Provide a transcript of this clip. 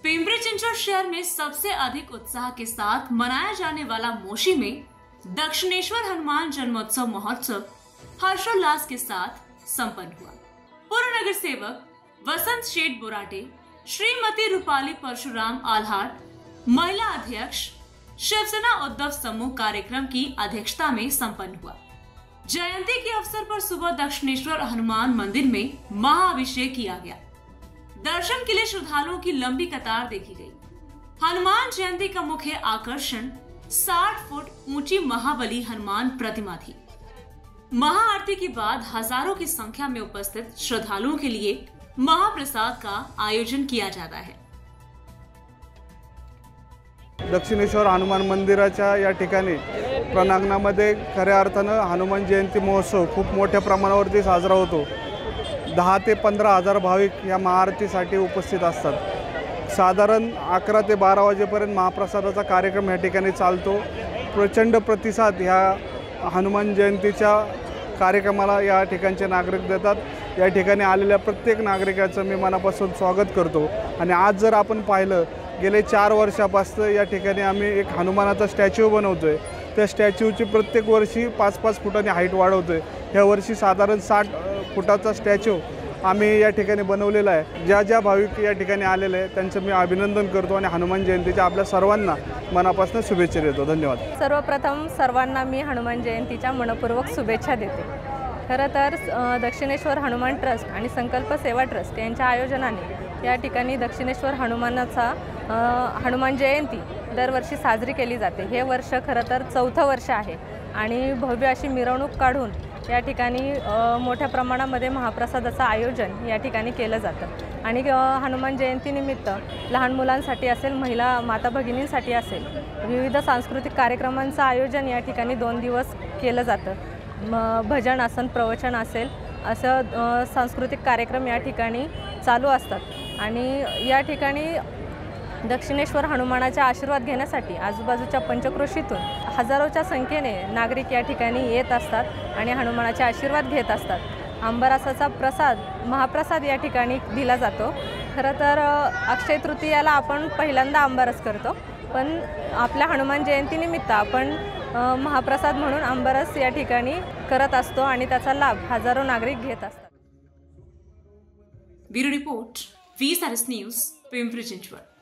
पिंपरी चिंचवड शहर में सबसे अधिक उत्साह के साथ मनाया जाने वाला मोशी में दक्षिणेश्वर हनुमान जन्मोत्सव महोत्सव हर्षोल्लास के साथ संपन्न हुआ। पूर्व नगर सेवक वसंत शेठ बोराटे, श्रीमती रूपाली परशुराम आल्हार, महिला अध्यक्ष शिवसेना उद्धव समूह कार्यक्रम की अध्यक्षता में संपन्न हुआ। जयंती के अवसर पर सुबह दक्षिणेश्वर हनुमान मंदिर में महाअभिषेक किया गया। दर्शन के लिए श्रद्धालुओं की लंबी कतार देखी गई। हनुमान जयंती का मुख्य आकर्षण 60 फुट ऊंची महाबली हनुमान प्रतिमा थी। महाआरती के बाद हजारों की संख्या में उपस्थित श्रद्धालुओं के लिए महाप्रसाद का आयोजन किया जाता है। दक्षिणेश्वर हनुमान मंदिराच्या या ठिकाणी प्रणांगणामध्ये खऱ्या अर्थानं हनुमान जयंती महोत्सव खूप मोठ्या प्रमाणावरती साजरा होतो। 10 ते 15 हजार भाविक या महाआरतीसाठी उपस्थित असतात। साधारण 11 ते 12 वाजेपर्यंत महाप्रसादाचा कार्यक्रम या ठिकाणी चालतो। प्रचंड प्रतिसाद ह्या हनुमान जयंतीच्या कार्यक्रमाला या ठिकाणचे नागरिक देतात। या ठिकाणी आलेल्या प्रत्येक नागरिकाचं मी मनापासून स्वागत करतो। आणि आज जर आपण पाहिलं गेले 4 वर्षापासून या ठिकाणी आम्ही एक हनुमानाचा स्टॅच्यू बनवतोय। त्या स्टॅच्यूची प्रत्येक वर्षी 5-5 फुटांनी हाईट वाढवतोय। ह्या वर्षी साधारण 60 फुटाचा स्टॅच्यू आम्ही या ठिकाणी बनवलेला आहे। ज्या भाविक या ठिकाणी आलेले आहेत त्यांचं मी अभिनंदन करतो आणि हनुमान जयंतीच्या आपल्या सर्वांना मनापासून शुभेच्छा देतो। धन्यवाद। सर्वप्रथम सर्वांना मी हनुमान जयंतीच्या मनपूर्वक शुभेच्छा देते। खरं तर दक्षिणेश्वर हनुमान ट्रस्ट आणि संकल्प सेवा ट्रस्ट यांच्या आयोजनाने या ठिकाणी दक्षिणेश्वर हनुमानाचा हनुमान जयंती दरवर्षी साजरी केली जाते। हे वर्ष खरं तर 4थं वर्ष आहे आणि भव्य अशी मिरवणूक काढून या ठिकाणी मोठ्या प्रमाणामध्ये महाप्रसादाचं आयोजन या ठिकाणी केलं जातं। आणि हनुमान जयंतीनिमित्त लहान मुलांसाठी असेल, महिला माता भगिनींसाठी असेल, विविध सांस्कृतिक कार्यक्रमांचं आयोजन या ठिकाणी 2 दिवस केलं जातं। भजन असेल, प्रवचन असेल, असं सांस्कृतिक कार्यक्रम या ठिकाणी चालू असतात। आणि या ठिकाणी दक्षिणेश्वर हनुमानाचा आशीर्वाद घेण्यासाठी आजूबाजूच्या पंचक्रोशीतून हजारोच्या संख्येने नागरिक या ठिकाणी येत असतात आणि हनुमानाचे आशीर्वाद घेत असतात। आंबरसाचा प्रसाद, महाप्रसाद या ठिकाणी दिला जातो। खरं तर अक्षय तृतीयाला आपण पहिल्यांदा आंबरस करतो, पण आपल्या हनुमान जयंतीनिमित्त आपण महाप्रसाद म्हणून आंबरस या ठिकाणी करत असतो आणि त्याचा लाभ हजारो नागरिक घेत असतात। Bureau report, V-StarS news, Pimpri Chinchwad.